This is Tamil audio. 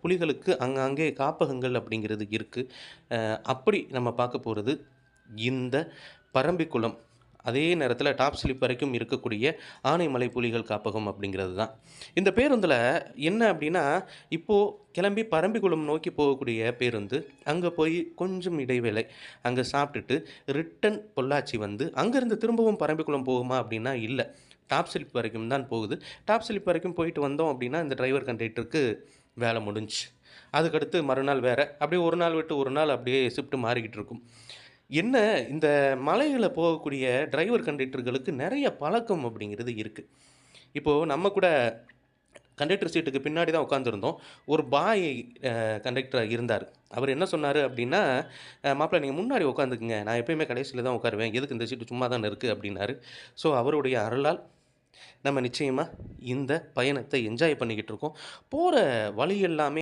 புலிகளுக்கு அங்கங்கே காப்பகங்கள் அப்படிங்கிறது இருக்கு. அப்படி நம்ம பார்க்க போறது இந்த பரம்பிக்குளம். அதே நேரத்தில டாப் ஸ்லிப் வரைக்கும் இருக்கக்கூடிய ஆனைமலை புலிகள் காப்பகம் அப்படிங்கிறது தான். இந்த பேருந்தில என்ன அப்படின்னா, இப்போ கிளம்பி பரம்பிக்குளம் நோக்கி போகக்கூடிய பேருந்து, அங்க போய் கொஞ்சம் இடைவேளை, அங்க சாப்பிட்டுட்டு ரிட்டர்ன் பொள்ளாச்சி வந்து, அங்கருந்து திரும்பவும் பரம்பிக்குளம் போகுமா அப்படின்னா இல்ல. டாப் ஸ்லிப் வரைக்கும் தான் போகுது. டாப் ஸ்லிப் வரைக்கும் போயிட்டு வந்தோம் அப்படின்னா, இந்த டிரைவர் கண்டக்டருக்கு வேலை முடிஞ்சுச்சு. அதுக்கடுத்து மறுநாள் வேற. அப்படியே ஒரு நாள் விட்டு ஒரு நாள் அப்படியே ஷிஃப்ட் மாறிக்கிட்டு இருக்கும். என்ன இந்த மலையில போகக்கூடிய டிரைவர் கண்டக்டர்களுக்கு நெறைய பழக்கம் அப்படிங்கிறது இருக்கு. இப்போ நம்ம கூட கண்டக்டர் சீட்டுக்கு பின்னாடி தான் உட்காந்துருந்தோம். ஒரு பாய் கண்டக்டரா இருந்தாரு. அவரு என்ன சொன்னாரு அப்டின்னா, "மாப்ள நீங்க முன்னாடி உட்காந்துக்குங்க. நான் எப்பயுமே கடைசில தான் உட்காருவேன். எதுக்கு இந்த சீட்டு சும்மா தானே இருக்கு" அப்டின்னாரு. ஸோ அவருடைய அருளால் நம்ம நிச்சயமா இந்த பயணத்தை என்ஜாய் பண்ணிக்கிட்டு இருக்கோம். போற வழி எல்லாமே